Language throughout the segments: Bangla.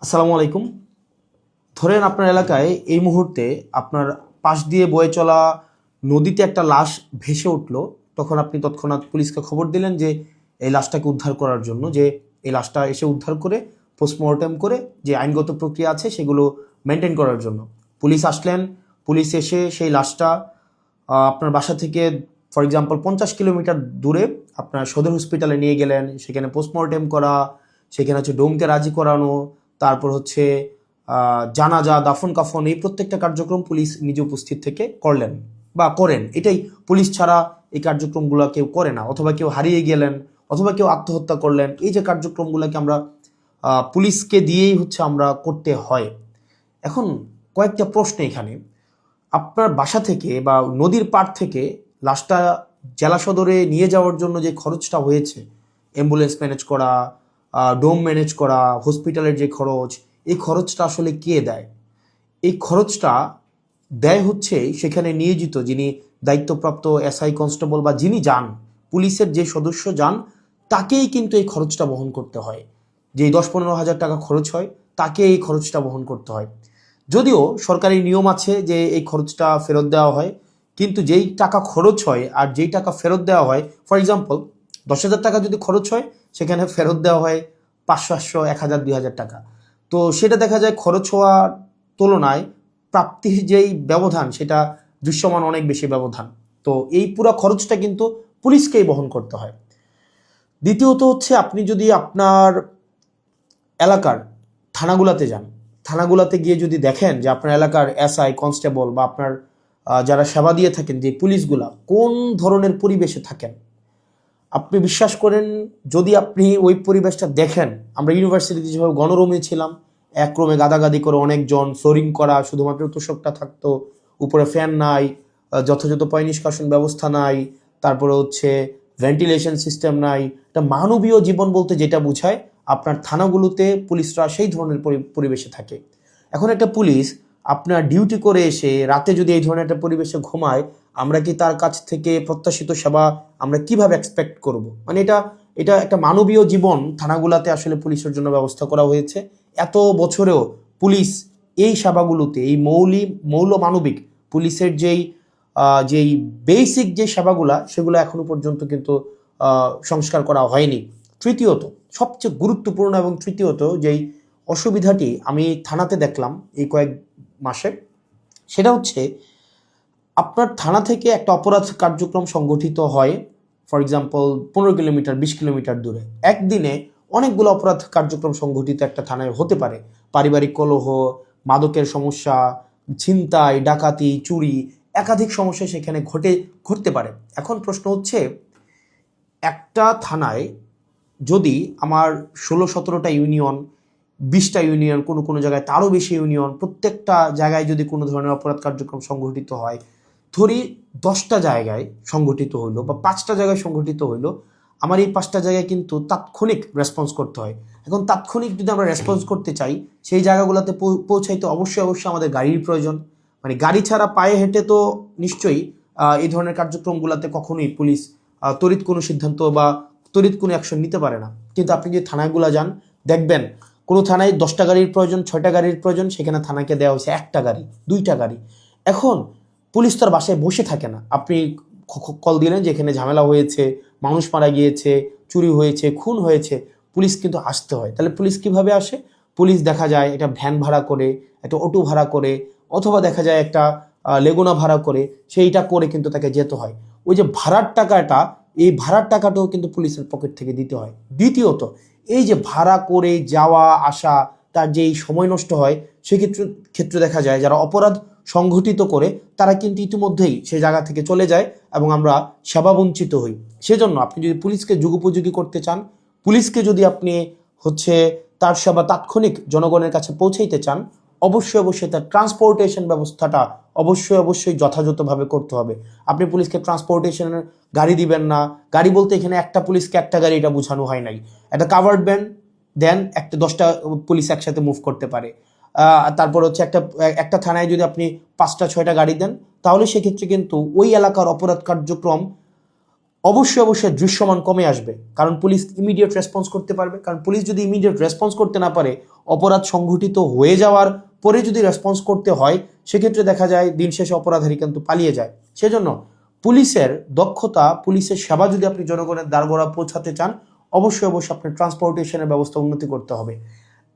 আসসালামু আলাইকুম। ধরেন আপনার এলাকায় এই মুহূর্তে আপনার পাশ দিয়ে বয়ে চলা নদীতে একটা লাশ ভেসে উঠলো। তখন আপনি তৎক্ষণাৎ পুলিশকে খবর দিলেন যে এই লাশটাকে উদ্ধার করার জন্য, যে এই লাশটা এসে উদ্ধার করে পোস্টমর্টেম করে যে আইনগত প্রক্রিয়া আছে সেগুলো মেনটেন করার জন্য পুলিশ আসলেন। পুলিশ এসে সেই লাশটা আপনার বাসা থেকে ফর এক্সাম্পল 50 কিলোমিটার দূরে আপনার সদর হসপিটালে নিয়ে গেলেন। সেখানে পোস্টমর্টেম করা, সেখানে হচ্ছে ডোমকে রাজি করানো, তারপর হচ্ছে জানাজা, দাফন কাফন, এই প্রত্যেকটা কার্যক্রম পুলিশ নিজে উপস্থিত থেকে করলেন বা করেন। এটাই, পুলিশ ছাড়া এই কার্যক্রমগুলো কেউ করে না। অথবা কেউ হারিয়ে গেলেন, অথবা কেউ আত্মহত্যা করলেন, এই যে কার্যক্রমগুলোকে আমরা পুলিশকে দিয়েই হচ্ছে আমরা করতে হয়। এখন কয়েকটা প্রশ্ন এখানে। আপনার বাসা থেকে বা নদীর পাড় থেকে লাশটা জেলা সদরে নিয়ে যাওয়ার জন্য যে খরচটা হয়েছে, অ্যাম্বুলেন্স ম্যানেজ করা, ডোম ম্যানেজ করা, হসপিটালের যে খরচ, এই খরচটা আসলে কে দেয়? এই খরচটা দেয় হচ্ছে সেখানে নিয়োজিত যিনি দায়িত্বপ্রাপ্ত এসআই, কনস্টেবল বা যিনি যান, পুলিশের যে সদস্য যান, তাকেই কিন্তু এই খরচটা বহন করতে হয়। যেই 10-15 হাজার টাকা খরচ হয়, তাকে এই খরচটা বহন করতে হয়। যদিও সরকারি নিয়ম আছে যে এই খরচটা ফেরত দেওয়া হয়, কিন্তু যেই টাকা খরচ হয় আর যেই টাকা ফেরত দেওয়া হয়, ফর এক্সাম্পল 10,000 টাকা যদি খরচ হয়, সেখানে ফেরত দেওয়া হয় 500, 800, 1,000, 2,000 টাকা। তো সেটা দেখা যায় খরচ হওয়ার তুলনায় প্রাপ্তির যেই ব্যবধান, সেটা দৃশ্যমান অনেক বেশি ব্যবধান। তো এই পুরো খরচটা কিন্তু পুলিশকেই বহন করতে হয়। দ্বিতীয়ত হচ্ছে, আপনি যদি আপনার এলাকার থানাগুলাতে যান, থানাগুলাতে গিয়ে যদি দেখেন যে আপনার এলাকার এসআই, কনস্টেবল বা আপনার যারা সেবা দিয়ে থাকেন যে পুলিশগুলা কোন ধরনের পরিবেশে থাকেন, আপনি বিশ্বাস করেন, যদি আপনি ওই পরিবেশটা দেখেন, আমরা ইউনিভার্সিটিতে যেভাবে গণরুমে ছিলাম, এক রুমে গাদাগাদি করে অনেকজন, ফ্লোরিং করা, শুধুমাত্র তোষকটা থাকতো, উপরে ফ্যান নাই, যথাযথ পয় নিষ্কাশন ব্যবস্থা নাই, তারপরে হচ্ছে ভেন্টিলেশন সিস্টেম নাই। একটা মানবীয় জীবন বলতে যেটা বোঝায়, আপনার থানাগুলোতে পুলিশরা সেই ধরনের পরিবেশে থাকে। এখন একটা পুলিশ আপনার ডিউটি করে এসে রাতে যদি এই ধরনের একটা পরিবেশে ঘুমায়, আমরা কি তার কাছ থেকে প্রত্যাশিত সেবা আমরা কিভাবে এক্সপেক্ট করব? মানে এটা এটা একটা মানবীয় জীবন থানাগুলাতে আসলে পুলিশের জন্য ব্যবস্থা করা হয়েছে। এত বছরেও পুলিশ এই সেবাগুলোতে, এই মৌল মানবিক পুলিশের যেই বেসিক যে সেবাগুলা, সেগুলো এখনো পর্যন্ত কিন্তু সংস্কার করা হয়নি। তৃতীয়ত, সবচেয়ে গুরুত্বপূর্ণ এবং তৃতীয়ত যেই অসুবিধাটি আমি থানাতে দেখলাম এই কয়েক মাসে, সেটা হচ্ছে আপনার থানা থেকে একটা অপরাধ কার্যক্রম সংগঠিত হয়, ফর এক্সাম্পল 15 কিলোমিটার, 20 কিলোমিটার দূরে। একদিনে অনেকগুলো অপরাধ কার্যক্রম সংগঠিত একটা থানায় হতে পারে। পারিবারিক কলহ, মাদকের সমস্যা, ছিনতাই, ডাকাতি, চুরি, একাধিক সমস্যা সেখানে ঘটতে পারে। এখন প্রশ্ন হচ্ছে, একটা থানায় যদি আমার 16-17টা ইউনিয়ন, 20টা ইউনিয়ন, কোনো কোনো জায়গায় তারও বেশি ইউনিয়ন, প্রত্যেকটা জায়গায় যদি কোনো ধরনের অপরাধ কার্যক্রম সংঘটিত হয়, ধরি 10টা জায়গায় সংঘটিত হইলো বা 5টা জায়গায় সংঘটিত হইলো, আমার এই 5টা জায়গায় কিন্তু তাৎক্ষণিক রেসপন্স করতে হয়। এখন তাৎক্ষণিক যদি আমরা রেসপন্স করতে চাই, সেই জায়গাগুলোতে পৌঁছাইতে অবশ্যই আমাদের গাড়ির প্রয়োজন। মানে গাড়ি ছাড়া পায়ে হেঁটে তো নিশ্চয়ই এই ধরনের কার্যক্রমগুলোতে কখনোই পুলিশ তড়িৎ কোনো সিদ্ধান্ত বা তড়িৎ কোনো অ্যাকশন নিতে পারে না। কিন্তু আপনি যে থানাগুলো যান, দেখবেন কোনো থানায় 10টা গাড়ির প্রয়োজন, 6টা গাড়ির প্রয়োজন, সেখানে থানাকে দেওয়া হয়েছে 1টা গাড়ি, 2টা গাড়ি। এখন পুলিশ তার বাসায় বসে থাকে না। আপনি কল দিলেন যে এখানে ঝামেলা হয়েছে, মানুষ মারা গিয়েছে, চুরি হয়েছে, খুন হয়েছে, পুলিশ কিন্তু আসতে হয়। তাহলে পুলিশ কিভাবে আসে? পুলিশ দেখা যায় একটা ভ্যান ভাড়া করে, একটা অটো ভাড়া করে, অথবা দেখা যায় একটা লেগুনা ভাড়া করে, সেইটা করে কিন্তু তাকে যেতে হয়। ওই যে ভাড়ার টাকাটা, এই ভাড়ার টাকাটাও কিন্তু পুলিশের পকেট থেকে দিতে হয়। দ্বিতীয়ত, এই যে ভাড়া করে যাওয়া আসা, তার যে এই সময় নষ্ট হয়, সেক্ষেত্রে দেখা যায় যারা অপরাধ সংঘটিত করে, তারা কিন্তু ইতিমধ্যেই সেই জায়গা থেকে চলে যায় এবং আমরা সেবা বঞ্চিত হই। সেজন্য আপনি যদি পুলিশকে যুগোপযোগী করতে চান, পুলিশকে যদি আপনি হচ্ছে তার সেবা তাৎক্ষণিক জনগণের কাছে পৌঁছাইতে চান, অবশ্যই তার ট্রান্সপোর্টেশন ব্যবস্থাটা অবশ্যই যথাযথভাবে করতে হবে। আপনি পুলিশকে ট্রান্সপোর্টেশনের গাড়ি দিবেন না। গাড়ি বলতে এখানে একটা পুলিশকে একটা গাড়ি, এটা বোঝানো হয় নাই। একটা কাভার্ড ভ্যান দেন, একটা 10টা পুলিশ একসাথে মুভ করতে পারে। তারপর হচ্ছে একটা থানায় যদি আপনি 5টা 6টা গাড়ি দেন, তাহলে সেক্ষেত্রে কিন্তু ওই এলাকার অপরাধ কার্যক্রম অবশ্যই অবশ্যই দৃশ্যমান কমে আসবে, কারণ পুলিশ ইমিডিয়েট রেসপন্স করতে পারবে। কারণ পুলিশ যদি ইমিডিয়েট রেসপন্স করতে না পারে, অপরাধ সংঘটিত হয়ে যাওয়ার পরে যদি রেসপন্স করতে হয়, সেক্ষেত্রে দেখা যায় দিন শেষে অপরাধী কিন্তু পালিয়ে যায়। সেজন্য পুলিশের দক্ষতা, পুলিশের সেবা যদি আপনি জনগণের দ্বারগোড়া পৌঁছাতে চান, অবশ্যই অবশ্যই আপনার ট্রান্সপোর্টেশনের ব্যবস্থা উন্নতি করতে হবে।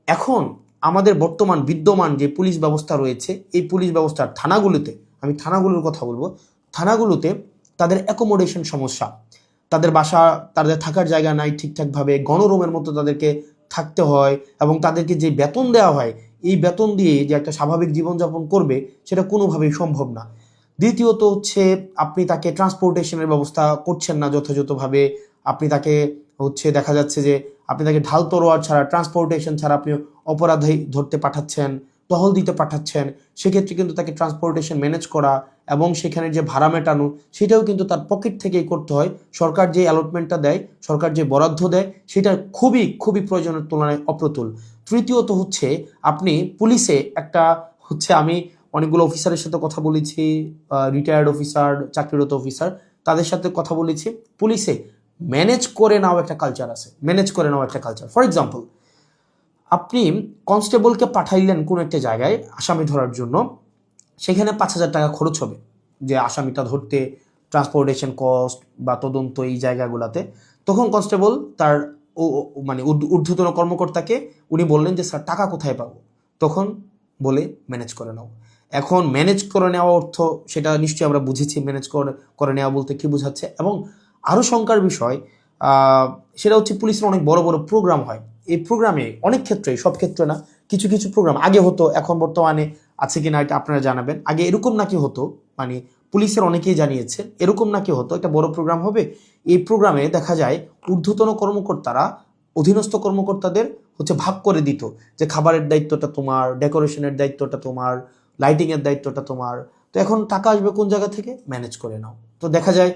এখন আমাদের বর্তমান বিদ্যমান যে পুলিশ ব্যবস্থা রয়েছে, এই পুলিশ ব্যবস্থার থানাগুলোতে, আমি থানাগুলোর কথা বলবো, থানাগুলোতে তাদের অ্যাকোমোডেশন সমস্যা, তাদের বাসা, তাদের থাকার জায়গা নাই ঠিকঠাকভাবে, গণরুমের মতো তাদেরকে থাকতে হয়, এবং তাদেরকে যে বেতন দেওয়া হয়, এই বেতন দিয়ে যে একটা স্বাভাবিক জীবনযাপন করবে, সেটা কোনোভাবেই সম্ভব না। দ্বিতীয়ত হচ্ছে আপনি তাকে ট্রান্সপোর্টেশনের ব্যবস্থা করছেন না যথাযথভাবে। আপনি তাকে হচ্ছে দেখা যাচ্ছে যে আপনি তাকে ঢাল তরোয়ার ছাড়া, ট্রান্সপোর্টেশন ছাড়া আপনি অপরাধী ধরতে পাঠাচ্ছেন, টহল দিতে পাঠাচ্ছেন। সেক্ষেত্রে কিন্তু তাকে ট্রান্সপোর্টেশন ম্যানেজ করা এবং সেখানে যে ভাড়া মেটানো, সেটাও কিন্তু তার পকেট থেকেই করতে হয়। সরকার যে অ্যালটমেন্টটা দেয়, সরকার যে বরাদ্দ দেয়, সেটা খুবই খুবই প্রয়োজনের তুলনায় অপ্রতুল। তৃতীয়ত হচ্ছে আপনি পুলিশে একটা হচ্ছে, আমি অনেকগুলো অফিসারের সাথে কথা বলেছি, রিটায়ার্ড অফিসার, চাকরিরত অফিসার, তাদের সাথে কথা বলেছি। পুলিশে ম্যানেজ করে নেওয়া একটা কালচার আছে, ম্যানেজ করে নেওয়া একটা কালচার। ফর এক্সাম্পল, আপনি কনস্টেবলকে পাঠাইলেন কোনো একটা জায়গায় আসামি ধরার জন্য, সেখানে 5,000 টাকা খরচ হবে যে আসামিটা ধরতে, ট্রান্সপোর্টেশন কস্ট বা তদন্ত এই জায়গাগুলোতে। তখন কনস্টেবল তার মানে ঊর্ধ্বতন কর্মকর্তাকে উনি বললেন যে স্যার টাকা কোথায় পাবো? তখন বলে ম্যানেজ করে নাও। এখন ম্যানেজ করে নেওয়া অর্থ, সেটা নিশ্চয়ই আমরা বুঝেছি ম্যানেজ করে নেওয়া বলতে কি বোঝাচ্ছে। এবং আরও শঙ্কার বিষয় সেটা হচ্ছে পুলিশের অনেক বড় বড় প্রোগ্রাম হয়। এই প্রোগ্রামে অনেক ক্ষেত্রে, সব ক্ষেত্রে না, কিছু কিছু প্রোগ্রাম আগে হতো, এখন বর্তমানে আছে কিনা এটা আপনারা জানাবেন। আগে এরকম নাকি হতো, মানে পুলিশের অনেকেই জানিয়েছে এরকম নাকি হতো, একটা বড় প্রোগ্রাম হবে, এই প্রোগ্রামে দেখা যায় ঊর্ধ্বতন কর্মকর্তারা অধীনস্থ কর্মকর্তাদের হচ্ছে ভাগ করে দিত যে খাবারের দায়িত্বটা তোমার, ডেকোরেশনের দায়িত্বটা তোমার, লাইটিংয়ের দায়িত্বটা তোমার। তো এখন টাকা আসবে কোন জায়গা থেকে? ম্যানেজ করে নাও। তো দেখা যায়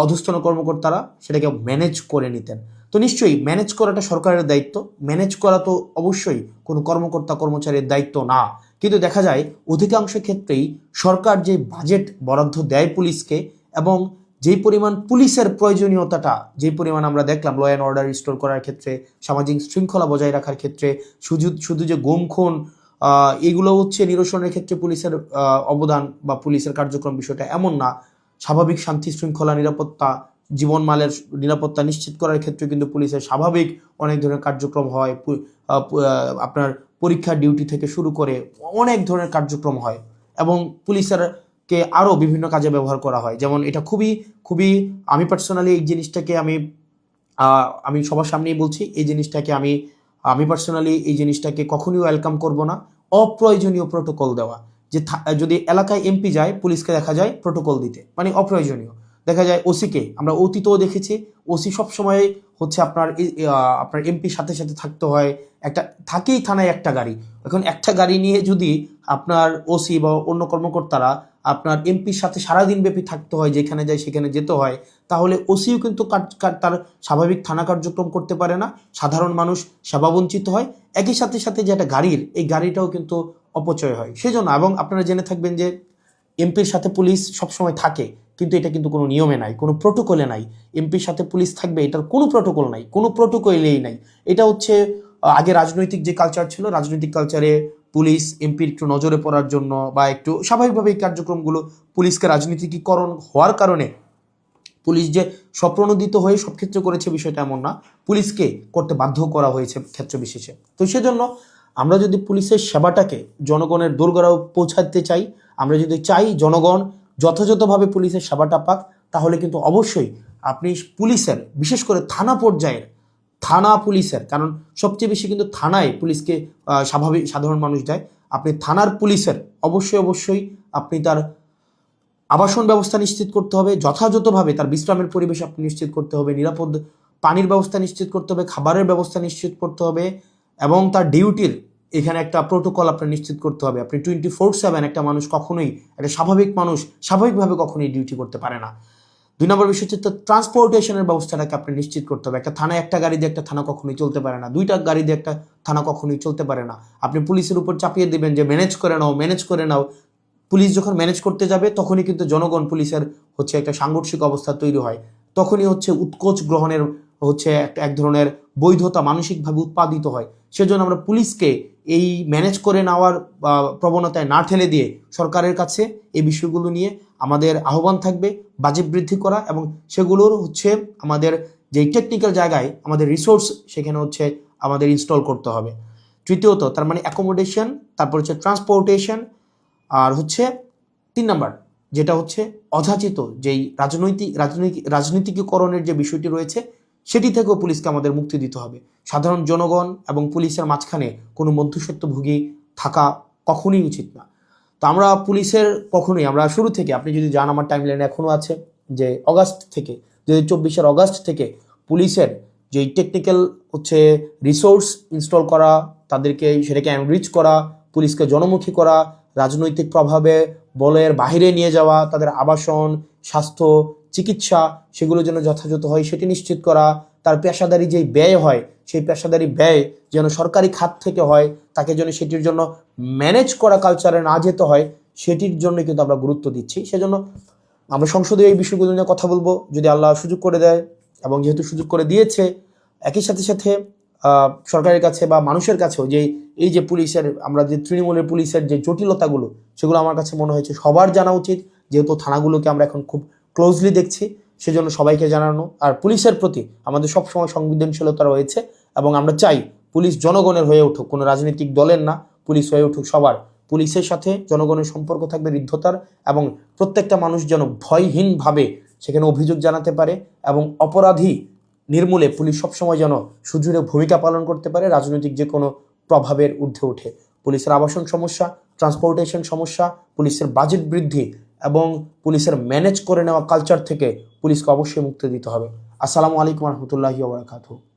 অধস্তন কর্মকর্তারা সেটাকে ম্যানেজ করে নিতেন। তো নিশ্চয়ই ম্যানেজ করাটা সরকারের দায়িত্ব, ম্যানেজ করা তো অবশ্যই কোনো কর্মকর্তা কর্মচারীর দায়িত্ব না। কিন্তু দেখা যায় অধিকাংশ ক্ষেত্রেই সরকার যে বাজেট বরাদ্দ দেয় পুলিশকে, এবং যেই পরিমাণ পুলিশের প্রয়োজনীয়তাটা, যেই পরিমাণ আমরা দেখলাম ল অ্যান্ড অর্ডার রিস্টোর করার ক্ষেত্রে, সামাজিক শৃঙ্খলা বজায় রাখার ক্ষেত্রে, শুধু শুধু যে গুম খুন এগুলো হচ্ছে নিরসনের ক্ষেত্রে পুলিশের অবদান বা পুলিশের কার্যক্রম, বিষয়টা এমন না। স্বাভাবিক শান্তি শৃঙ্খলা, নিরাপত্তা, জীবনমালের নিরাপত্তা নিশ্চিত করার ক্ষেত্রে কিন্তু পুলিশের স্বাভাবিক অনেক ধরনের কার্যক্রম হয়। আপনার পরীক্ষার ডিউটি থেকে শুরু করে অনেক ধরনের কার্যক্রম হয়, এবং পুলিশের কে আরও বিভিন্ন কাজে ব্যবহার করা হয়। যেমন এটা খুবই খুবই, আমি পার্সোনালি এই জিনিসটাকে আমি সবার সামনেই বলছি, এই জিনিসটাকে আমি পার্সোনালি এই জিনিসটাকে কখনোই ওয়েলকাম করব না। অপ্রয়োজনীয় প্রোটোকল দেওয়া, যে যদি এলাকায় এমপি যায়, পুলিশকে দেখা যায় প্রোটোকল দিতে, মানে অপ্রয়োজনীয়। দেখা যায় ওসিকে আমরা অতীতও দেখেছি, ওসি সবসময় হচ্ছে আপনার এমপির সাথে সাথে থাকতে হয়, একটা থাকেই থানায় একটা গাড়ি। এখন একটা গাড়ি নিয়ে যদি আপনার ওসি বা অন্য কর্মকর্তারা আপনার এমপির সাথে সারাদিন ব্যাপী থাকতে হয়, যেখানে যায় সেখানে যেতে হয়, তাহলে ওসিও কিন্তু তার স্বাভাবিক থানা কার্যক্রম করতে পারে না, সাধারণ মানুষ সেবা বঞ্চিত হয়। একই সাথে সাথে যে একটা গাড়ির, এই গাড়িটাও কিন্তু অপচয় হয়। সেজন্য, এবং আপনারা জেনে থাকবেন যে এমপির সাথে পুলিশ সবসময় থাকে, কিন্তু এটা কিন্তু কোনো নিয়মে নাই, কোনো প্রোটোকলে নাই। এমপির সাথে পুলিশ থাকবে, এটার কোনো প্রোটোকল নাই, কোনো প্রোটোকলেই নাই। এটা হচ্ছে আগে রাজনৈতিক যে কালচার ছিল, রাজনৈতিক কালচারে পুলিশ এমপির একটু নজরে পড়ার জন্য বা একটু স্বাভাবিকভাবে এই কার্যক্রমগুলো, পুলিশকে রাজনীতিকীকরণ হওয়ার কারণে পুলিশ যে স্বপ্রণোদিত হয়ে সব ক্ষেত্রে করেছে বিষয়টা এমন না, পুলিশকে করতে বাধ্য করা হয়েছে ক্ষেত্র বিশেষে। তো সেজন্য আমরা যদি পুলিশের সেবাটাকে জনগণের দোরগোড়ায় পৌঁছাতে চাই, আমরা যদি চাই জনগণ যথাযথভাবে পুলিশের সেবাটা পাক, তাহলে কিন্তু অবশ্যই আপনি পুলিশের, বিশেষ করে থানা পর্যায়ের থানা পুলিশের, কারণ সবচেয়ে বেশি কিন্তু থানায় পুলিশকে স্বাভাবিক সাধারণ মানুষ যায়, আপনি থানার পুলিশের অবশ্যই অবশ্যই আপনি তার আবাসন ব্যবস্থা নিশ্চিত করতে হবে, যথাযথভাবে তার বিশ্রামের পরিবেশ আপনি নিশ্চিত করতে হবে, নিরাপদ পানির ব্যবস্থা নিশ্চিত করতে হবে, খাবারের ব্যবস্থা নিশ্চিত করতে হবে, এবং তার ডিউটির এখানে একটা প্রোটোকল আপনার নিশ্চিত করতে হবে। আপনি 24/7 একটা মানুষ কখনোই, একটা স্বাভাবিক মানুষ স্বাভাবিকভাবে কখনোই ডিউটি করতে পারে না। 2 নম্বর বিষয় হচ্ছে ট্রান্সপোর্টেশনের ব্যবস্থাটাকে আপনি নিশ্চিত করতে হবে। একটা থানায় একটা গাড়ি দিয়ে একটা থানা কখনোই চলতে পারে না, 2টা গাড়ি দিয়ে একটা থানা কখনোই চলতে পারে না। আপনি পুলিশের উপর চাপিয়ে দেবেন যে ম্যানেজ করে নাও, ম্যানেজ করে নাও। পুলিশ যখন ম্যানেজ করতে যাবে, তখনই কিন্তু জনগণ পুলিশের হচ্ছে একটা সাংঘর্ষিক অবস্থা তৈরি হয়। তখনই হচ্ছে উৎকোচ গ্রহণের হচ্ছে এক ধরনের বৈধতা মানসিকভাবে উৎপাদিত হয়। সেজন্য আমরা পুলিশকে এই ম্যানেজ করে নেওয়ার প্রবণতায় না ঠেলে দিয়ে সরকারের কাছে এই বিষয়গুলো নিয়ে আমাদের আহ্বান থাকবে বাজেট বৃদ্ধি করা, এবং সেগুলোর হচ্ছে আমাদের যেই টেকনিক্যাল জায়গায় আমাদের রিসোর্স সেখানে হচ্ছে আমাদের ইনস্টল করতে হবে। তৃতীয়ত তার মানে অ্যাকোমোডেশন, তারপর হচ্ছে ট্রান্সপোর্টেশন, আর হচ্ছে 3 নাম্বার যেটা হচ্ছে অযাচিত যেই রাজনীতিকীকরণের যে বিষয়টি রয়েছে সেটি থেকেও পুলিশকে আমাদের মুক্তি দিতে হবে। সাধারণ জনগণ এবং পুলিশের মাঝখানে কোনো মধ্যস্বত্বভোগী থাকা কখনোই উচিত না। তো আমরা পুলিশের কখনোই, আমরা শুরু থেকে, আপনি যদি যান আমার টাইমলাইনে এখনও আছে যে অগাস্ট থেকে 2024 অগাস্ট থেকে পুলিশের যেই টেকনিক্যাল হচ্ছে রিসোর্স ইনস্টল করা, তাদেরকে সেটাকে এনরিচ করা, পুলিশকে জনমুখী করা, রাজনৈতিক প্রভাবে বলের বাহিরে নিয়ে যাওয়া, তাদের আবাসন, স্বাস্থ্য, চিকিৎসা সেগুলো যেন যথাযথ হয় সেটি নিশ্চিত করা, তার পেশাদারি যেই ব্যয় হয় সেই পেশাদারি ব্যয় যেন সরকারি খাত থেকে হয়, তাকে যেন সেটির জন্য ম্যানেজ করা কালচারে না যেতে হয়, সেটির জন্য কিন্তু আমরা গুরুত্ব দিচ্ছি। সেজন্য আমরা সংসদে এই বিষয়গুলো নিয়ে কথা বলবো যদি আল্লাহ সুযোগ করে দেয়, এবং যেহেতু সুযোগ করে দিয়েছে একই সাথে সাথে সরকারের কাছে বা মানুষের কাছেও যে এই যে পুলিশের, আমরা যে তৃণমূলের পুলিশের যে জটিলতাগুলো সেগুলো আমার কাছে মনে হয়েছে সবার জানা উচিত, যেহেতু থানাগুলোকে আমরা এখন খুব ক্লোজলি দেখছি, সেজন্য সবাইকে জানানো। আর পুলিশের প্রতি আমাদের সবসময় সংবেদনশীলতা রয়েছে, এবং আমরা চাই পুলিশ জনগণের হয়ে উঠুক, কোনো রাজনৈতিক দলের না, পুলিশ হয়ে উঠুক সবার। পুলিশের সাথে জনগণের সম্পর্ক থাকবে হৃদ্যতার, এবং প্রত্যেকটা মানুষ যেন ভয়হীনভাবে সেখানে অভিযোগ জানাতে পারে, এবং অপরাধী নির্মূলে পুলিশ সবসময় যেন সুদৃঢ় ভূমিকা পালন করতে পারে রাজনৈতিক যে কোনো প্রভাবের ঊর্ধ্বে উঠে। পুলিশের আবাসন সমস্যা, ট্রান্সপোর্টেশন সমস্যা, পুলিশের বাজেট বৃদ্ধি এবং পুলিশের ম্যানেজ করে নেওয়া কালচার থেকে পুলিশকে অবশ্যই মুক্তি দিতে হবে। আসসালামু আলাইকুম রহমতুল্লাহি ওয়া বারাকাতুহু।